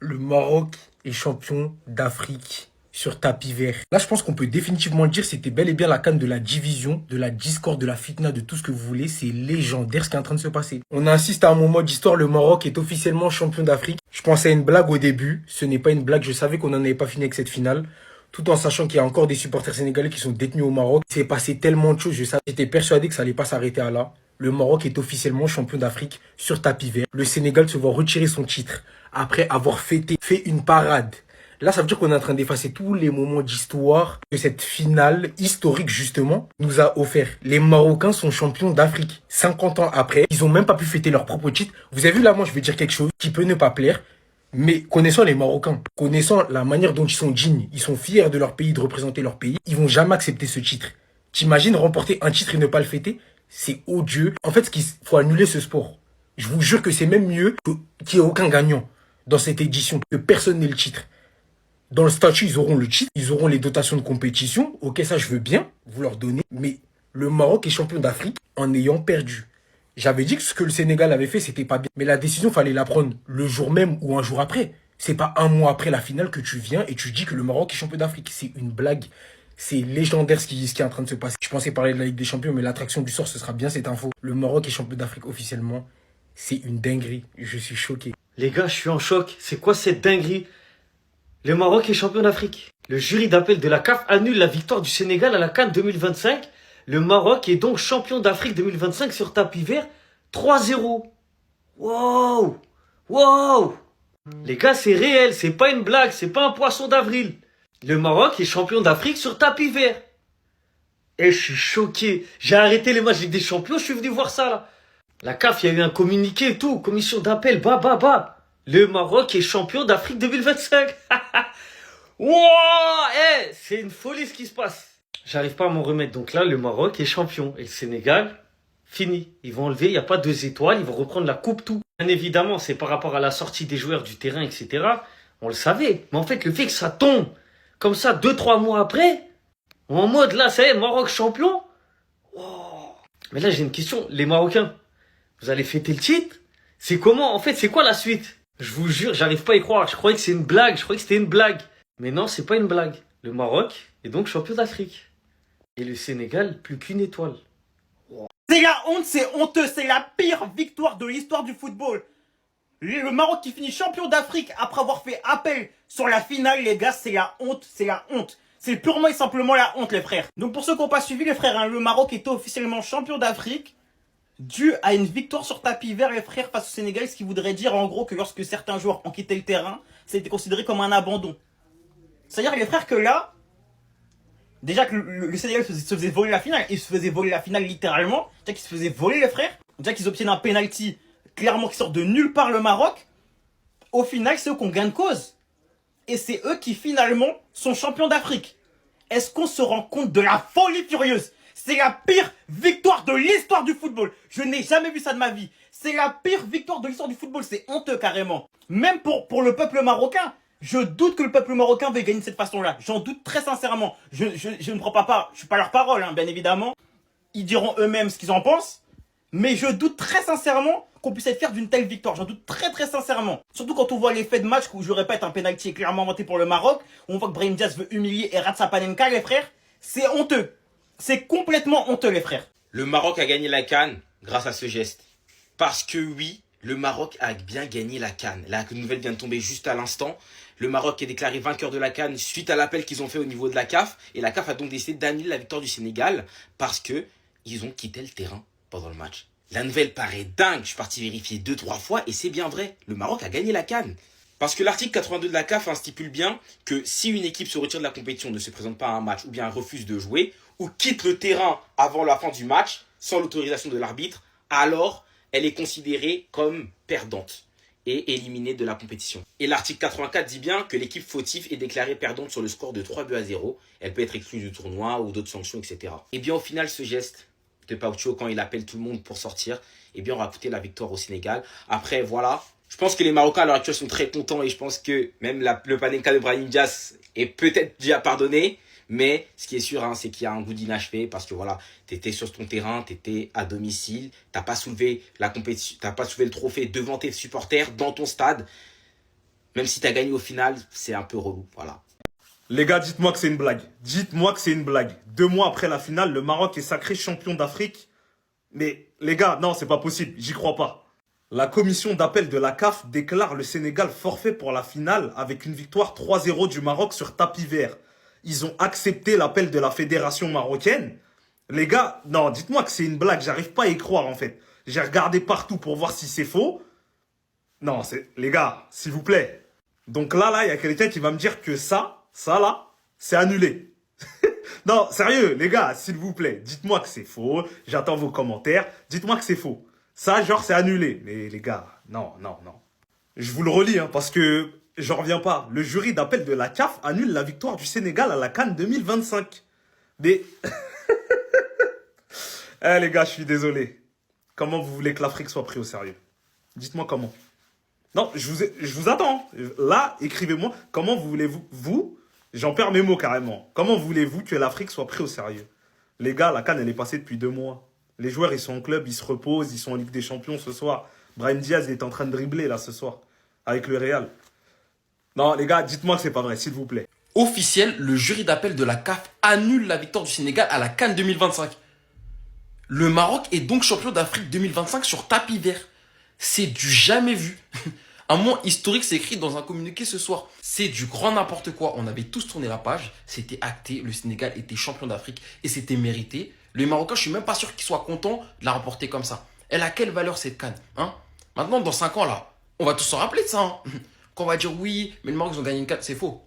Le Maroc est champion d'Afrique sur tapis vert. Là, je pense qu'on peut définitivement dire que c'était bel et bien la CAN de la division, de la discorde, de la fitna, de tout ce que vous voulez. C'est légendaire ce qui est en train de se passer. On assiste à un moment d'histoire. Le Maroc est officiellement champion d'Afrique. Je pensais à une blague au début. Ce n'est pas une blague. Je savais qu'on n'en avait pas fini avec cette finale. Tout en sachant qu'il y a encore des supporters sénégalais qui sont détenus au Maroc. Il s'est passé tellement de choses. J'étais persuadé que ça allait pas s'arrêter à là. Le Maroc est officiellement champion d'Afrique sur tapis vert. Le Sénégal se voit retirer son titre après avoir fait une parade. Là, ça veut dire qu'on est en train d'effacer tous les moments d'histoire que cette finale historique, justement, nous a offert. Les Marocains sont champions d'Afrique. 50 ans après, ils ont même pas pu fêter leur propre titre. Vous avez vu là, moi, je vais dire quelque chose qui peut ne pas plaire. Mais connaissant les Marocains, connaissant la manière dont ils sont dignes, ils sont fiers de leur pays, de représenter leur pays, ils vont jamais accepter ce titre. T'imagines remporter un titre et ne pas le fêter? C'est odieux. En fait, faut annuler ce sport. Je vous jure que c'est même mieux qu'il n'y ait aucun gagnant dans cette édition, que personne n'ait le titre. Dans le statut, ils auront le titre, ils auront les dotations de compétition. Ok, ça, je veux bien vous leur donner. Mais le Maroc est champion d'Afrique en ayant perdu. J'avais dit que ce que le Sénégal avait fait, c'était pas bien. Mais la décision, fallait la prendre le jour même ou un jour après. C'est pas un mois après la finale que tu viens et tu dis que le Maroc est champion d'Afrique. C'est une blague. C'est légendaire ce qui est en train de se passer. Je pensais parler de la Ligue des Champions, mais l'attraction du sort, ce sera bien cette info. Le Maroc est champion d'Afrique officiellement. C'est une dinguerie. Je suis choqué. Les gars, je suis en choc. C'est quoi cette dinguerie? Le Maroc est champion d'Afrique. Le jury d'appel de la CAF annule la victoire du Sénégal à la CAN 2025. Le Maroc est donc champion d'Afrique 2025 sur tapis vert 3-0. Wow! Wow! Les gars, c'est réel, c'est pas une blague, c'est pas un poisson d'avril. Le Maroc est champion d'Afrique sur tapis vert. Et je suis choqué. J'ai arrêté les matchs Ligue des Champions, je suis venu voir ça là. La CAF, il y a eu un communiqué et tout, commission d'appel, bah. Le Maroc est champion d'Afrique 2025. Wow, c'est une folie ce qui se passe. J'arrive pas à m'en remettre. Donc là, le Maroc est champion. Et le Sénégal, fini. Ils vont enlever, il n'y a pas 2 étoiles, ils vont reprendre la coupe, tout. Bien évidemment, c'est par rapport à la sortie des joueurs du terrain, etc. On le savait. Mais en fait, le fait que ça tombe comme ça 2-3 mois après, en mode là, ça y est, Maroc champion. Wow. Mais là, j'ai une question. Les Marocains, vous allez fêter le titre? C'est comment? En fait, c'est quoi la suite? Je vous jure, j'arrive pas à y croire. Je croyais que c'est une blague. Je croyais que c'était une blague. Mais non, c'est pas une blague. Le Maroc est donc champion d'Afrique. Et le Sénégal, plus qu'une étoile. C'est la honte, c'est honteux, c'est la pire victoire de l'histoire du football. Le Maroc qui finit champion d'Afrique après avoir fait appel sur la finale, les gars, c'est la honte, c'est la honte. C'est purement et simplement la honte, les frères. Donc pour ceux qui n'ont pas suivi, les frères, hein, le Maroc était officiellement champion d'Afrique dû à une victoire sur tapis vert, les frères, face au Sénégal, ce qui voudrait dire en gros que lorsque certains joueurs ont quitté le terrain, ça a été considéré comme un abandon. C'est-à-dire, les frères, que là, déjà que le Sénégal se faisait voler la finale, il se faisait voler la finale littéralement, déjà qu'ils se faisaient voler les frères, déjà qu'ils obtiennent un penalty clairement qui sort de nulle part le Maroc, au final c'est eux qu'on gagne cause. Et c'est eux qui finalement sont champions d'Afrique. Est-ce qu'on se rend compte de la folie furieuse? C'est la pire victoire de l'histoire du football. Je n'ai jamais vu ça de ma vie. C'est la pire victoire de l'histoire du football, c'est honteux carrément. Même pour le peuple marocain. Je doute que le peuple marocain veuille gagner de cette façon-là. J'en doute très sincèrement. Je ne prends pas part, je suis pas leur parole, hein, bien évidemment. Ils diront eux-mêmes ce qu'ils en pensent. Mais je doute très sincèrement qu'on puisse être fier d'une telle victoire. J'en doute très sincèrement. Surtout quand on voit les faits de match où, je répète, un penalty est clairement inventé pour le Maroc. Où on voit que Brahim Diaz veut humilier et rate sa panenka, les frères. C'est honteux. C'est complètement honteux, les frères. Le Maroc a gagné la CAN grâce à ce geste. Parce que oui, le Maroc a bien gagné la CAN. La nouvelle vient de tomber juste à l'instant. Le Maroc est déclaré vainqueur de la CAN suite à l'appel qu'ils ont fait au niveau de la CAF. Et la CAF a donc décidé d'annuler la victoire du Sénégal parce que ils ont quitté le terrain pendant le match. La nouvelle paraît dingue. Je suis parti vérifier 2-3 fois et c'est bien vrai. Le Maroc a gagné la CAN. Parce que l'article 82 de la CAF stipule bien que si une équipe se retire de la compétition, ne se présente pas à un match ou bien refuse de jouer ou quitte le terrain avant la fin du match sans l'autorisation de l'arbitre, alors elle est considérée comme perdante et éliminée de la compétition. Et l'article 84 dit bien que l'équipe fautive est déclarée perdante sur le score de 3-0. Elle peut être exclue du tournoi ou d'autres sanctions, etc. Et bien au final, ce geste de Pautio, quand il appelle tout le monde pour sortir, eh bien on va coûter la victoire au Sénégal. Après, voilà. Je pense que les Marocains à l'heure actuelle sont très contents et je pense que même le Panenka de Brahim Diaz est peut-être déjà pardonné. Mais ce qui est sûr, hein, c'est qu'il y a un goût d'inachevé parce que voilà, t'étais sur ton terrain, t'étais à domicile, t'as pas soulevé la compétition, t'as pas soulevé le trophée devant tes supporters dans ton stade. Même si tu as gagné au final, c'est un peu relou. Voilà. Les gars, dites-moi que c'est une blague. Dites-moi que c'est une blague. 2 mois après la finale, le Maroc est sacré champion d'Afrique. Mais les gars, non, c'est pas possible. J'y crois pas. La commission d'appel de la CAF déclare le Sénégal forfait pour la finale avec une victoire 3-0 du Maroc sur tapis vert. Ils ont accepté l'appel de la fédération marocaine. Les gars, non, dites-moi que c'est une blague. J'arrive pas à y croire en fait. J'ai regardé partout pour voir si c'est faux. Non, c'est les gars, s'il vous plaît. Donc là, il y a quelqu'un qui va me dire que ça là, c'est annulé. Non, sérieux, les gars, s'il vous plaît, dites-moi que c'est faux. J'attends vos commentaires. Dites-moi que c'est faux. Ça, genre, c'est annulé. Mais les gars, non. Je vous le relis, hein, parce que j'en reviens pas. Le jury d'appel de la CAF annule la victoire du Sénégal à la CAN 2025. Mais... eh les gars, je suis désolé. Comment vous voulez que l'Afrique soit prise au sérieux? Dites-moi comment. Non, je vous attends. Là, écrivez-moi. Comment voulez-vous, j'en perds mes mots carrément. Comment voulez-vous que l'Afrique soit prise au sérieux? Les gars, la CAN, elle est passée depuis 2 mois. Les joueurs, ils sont en club, ils se reposent, ils sont en Ligue des Champions ce soir. Brahim Diaz, il est en train de dribbler là ce soir, avec le Real. Non, les gars, dites-moi que c'est pas vrai, s'il vous plaît. Officiel, le jury d'appel de la CAF annule la victoire du Sénégal à la CAN 2025. Le Maroc est donc champion d'Afrique 2025 sur tapis vert. C'est du jamais vu. Un moment historique, c'est écrit dans un communiqué ce soir. C'est du grand n'importe quoi. On avait tous tourné la page. C'était acté. Le Sénégal était champion d'Afrique et c'était mérité. Les Marocains, je suis même pas sûr qu'ils soient contents de la remporter comme ça. Elle a quelle valeur cette CAN, hein? Maintenant, dans 5 ans, là, on va tous se rappeler de ça. Hein. Quand on va dire oui, mais le Maroc, ils ont gagné une CAN, c'est faux.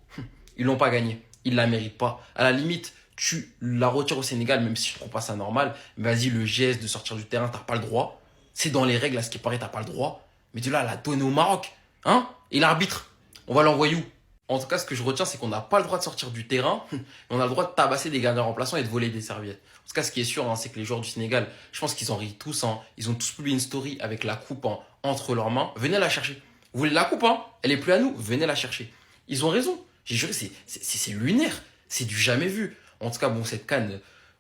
Ils l'ont pas gagné. Ils la méritent pas. À la limite, tu la retires au Sénégal, même si je trouve pas ça normal. Vas-y, le geste de sortir du terrain, t'as pas le droit. C'est dans les règles, à ce qui paraît, t'as pas le droit. Mais de là à la donner au Maroc, hein? Et l'arbitre, on va l'envoyer où? En tout cas, ce que je retiens, c'est qu'on n'a pas le droit de sortir du terrain. On a le droit de tabasser des gardiens remplaçants et de voler des serviettes. En tout cas, ce qui est sûr, hein, c'est que les joueurs du Sénégal, je pense qu'ils en rient tous. Hein. Ils ont tous publié une story avec la coupe entre leurs mains. Venez la chercher. Vous voulez la coupe, hein? Elle est plus à nous. Venez la chercher. Ils ont raison. J'ai juré, c'est lunaire. C'est du jamais vu. En tout cas, bon, cette CAN,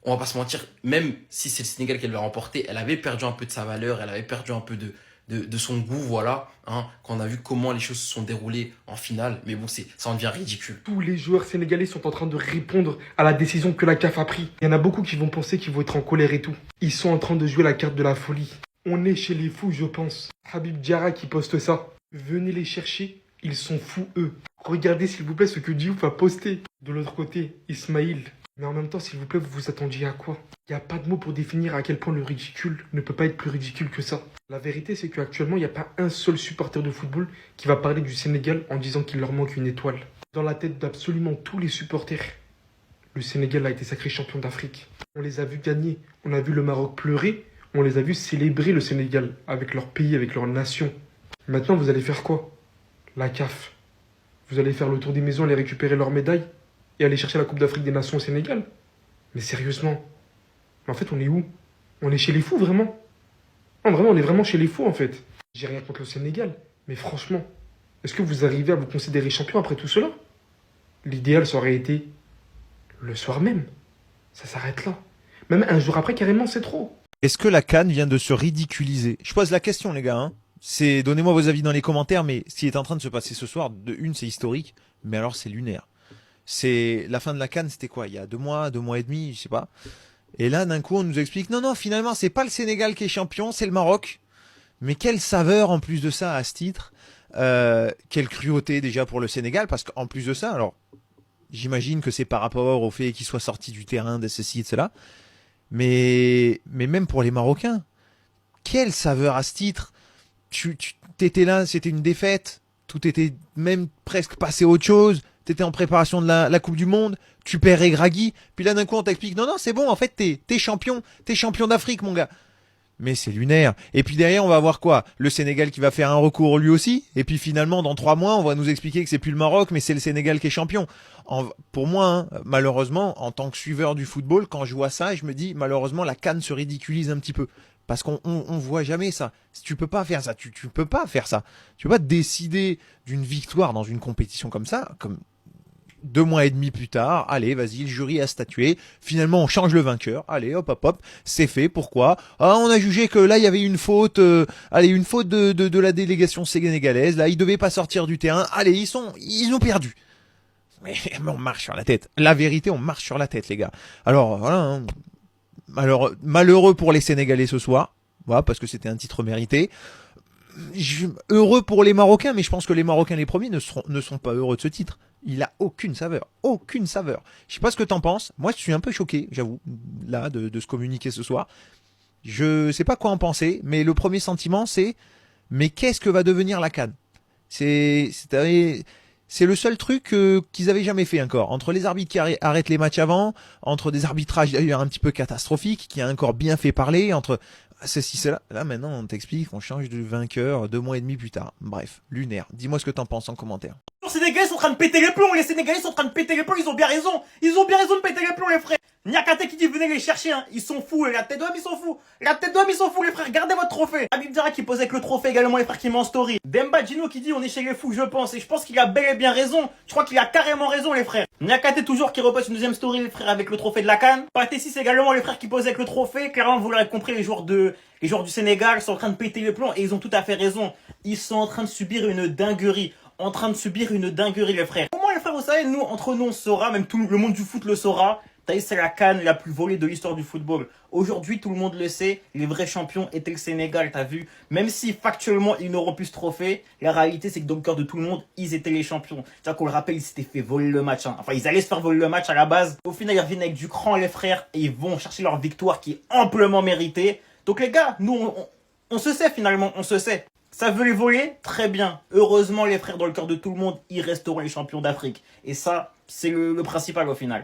on va pas se mentir, même si c'est le Sénégal qui l'a remporté, elle avait perdu un peu de sa valeur, elle avait perdu un peu de son goût, voilà, hein, quand on a vu comment les choses se sont déroulées en finale. Mais bon, ça en devient ridicule. Tous les joueurs sénégalais sont en train de répondre à la décision que la CAF a prise. Il y en a beaucoup qui vont penser qu'ils vont être en colère et tout. Ils sont en train de jouer la carte de la folie. On est chez les fous, je pense. Habib Diarra qui poste ça. Venez les chercher, ils sont fous, eux. Regardez, s'il vous plaît, ce que Diouf a posté. De l'autre côté, Ismaïl. Mais en même temps, s'il vous plaît, vous vous attendiez à quoi? Il n'y a pas de mots pour définir à quel point le ridicule ne peut pas être plus ridicule que ça. La vérité, c'est qu'actuellement, il n'y a pas un seul supporter de football qui va parler du Sénégal en disant qu'il leur manque une étoile. Dans la tête d'absolument tous les supporters, le Sénégal a été sacré champion d'Afrique. On les a vus gagner, on a vu le Maroc pleurer, on les a vus célébrer le Sénégal avec leur pays, avec leur nation. Maintenant, vous allez faire quoi? La CAF. Vous allez faire le tour des maisons, aller récupérer leurs médailles et aller chercher la Coupe d'Afrique des Nations au Sénégal? Mais sérieusement, en fait, on est où? On est chez les fous, vraiment? Non, vraiment, on est vraiment chez les fous, en fait. J'ai rien contre le Sénégal, mais franchement, est-ce que vous arrivez à vous considérer champion après tout cela? L'idéal, ça aurait été le soir même. Ça s'arrête là. Même un jour après, carrément, c'est trop. Est-ce que la CAN vient de se ridiculiser? Je pose la question, les gars. Hein. Donnez-moi vos avis dans les commentaires, mais ce qui est en train de se passer ce soir, de une, c'est historique, mais alors c'est lunaire. C'est la fin de la CAN, c'était quoi? Il y a 2 mois et demi, je sais pas. Et là, d'un coup, on nous explique, non, finalement, c'est pas le Sénégal qui est champion, c'est le Maroc. Mais quelle saveur, en plus de ça, à ce titre. Quelle cruauté, déjà, pour le Sénégal. Parce qu'en plus de ça, alors, j'imagine que c'est par rapport au fait qu'il soit sorti du terrain, de ceci et de cela. Mais même pour les Marocains, quelle saveur à ce titre. Tu étais là, c'était une défaite. Tout était même presque passé à autre chose. T'étais en préparation de la Coupe du Monde, tu perds Regragui, puis là d'un coup on t'explique non c'est bon, en fait t'es champion d'Afrique mon gars. Mais c'est lunaire. Et puis derrière on va avoir quoi? Le Sénégal qui va faire un recours lui aussi, et puis finalement dans 3 mois on va nous expliquer que c'est plus le Maroc mais c'est le Sénégal qui est champion. Pour moi, hein, malheureusement, en tant que suiveur du football, quand je vois ça, je me dis malheureusement la CAN se ridiculise un petit peu. Parce qu'on voit jamais ça. Tu peux pas faire ça. Tu peux pas faire ça. Tu peux pas décider d'une victoire dans une compétition comme ça, comme 2 mois et demi plus tard, allez, vas-y, le jury a statué. Finalement, on change le vainqueur. Allez, hop, hop, hop, c'est fait. Pourquoi? Ah, on a jugé que là, il y avait une faute, une faute de la délégation sénégalaise. Là, ils devaient pas sortir du terrain. Allez, ils ont perdu. Mais on marche sur la tête. La vérité, on marche sur la tête, les gars. Alors, voilà. Hein. Alors, malheureux pour les Sénégalais ce soir. Voilà, parce que c'était un titre mérité. Heureux pour les Marocains, mais je pense que les Marocains les premiers ne sont pas heureux de ce titre. Il a aucune saveur, aucune saveur. Je sais pas ce que t'en penses. Moi, je suis un peu choqué, j'avoue, là, de se communiquer ce soir. Je sais pas quoi en penser, mais le premier sentiment, c'est mais qu'est-ce que va devenir la CAN? C'est le seul truc qu'ils avaient jamais fait encore. Entre les arbitres qui arrêtent les matchs avant, entre des arbitrages d'ailleurs un petit peu catastrophiques, qui a encore bien fait parler, entre ceci, cela. Là, maintenant, on t'explique, on change de vainqueur 2 mois et demi plus tard. Bref, lunaire. Dis-moi ce que t'en penses en commentaire. Les Sénégalais sont en train de péter les plombs, les Sénégalais sont en train de péter les plombs, ils ont bien raison. Ils ont bien raison de péter les plombs, les frères. Niakate qui dit venez les chercher, hein. Ils sont fous, et la tête d'homme, ils sont fous. La tête d'homme, ils sont fous, les frères. Gardez votre trophée. Habib Diarra qui pose avec le trophée également, les frères qui met en story. Demba Gino qui dit on est chez les fous, je pense. Et je pense qu'il a bel et bien raison. Je crois qu'il a carrément raison, les frères. Niakate toujours qui reposte une deuxième story, les frères, avec le trophée de la CAN. Patésis également, les frères qui posent avec le trophée. Clairement, vous l'aurez compris, les joueurs du Sénégal sont en train de péter les plombs et ils ont tout à fait raison. Ils sont en train de subir une dinguerie. Les frères. Comment les frères, vous savez, nous, entre nous, on saura, même tout le monde du foot le saura. T'as vu, c'est la CAN la plus volée de l'histoire du football. Aujourd'hui, tout le monde le sait, les vrais champions étaient le Sénégal, t'as vu. Même si factuellement ils n'auront plus ce trophée, la réalité c'est que dans le cœur de tout le monde, ils étaient les champions. C'est-à-dire qu'on le rappelle, ils s'étaient fait voler le match. Hein. Enfin, ils allaient se faire voler le match à la base. Au final, ils reviennent avec du cran, les frères, et ils vont chercher leur victoire qui est amplement méritée. Donc les gars, nous, on se sait finalement, on se sait. Ça veut les voler? Très bien. Heureusement, les frères, dans le cœur de tout le monde, ils resteront les champions d'Afrique. Et ça, c'est le principal au final.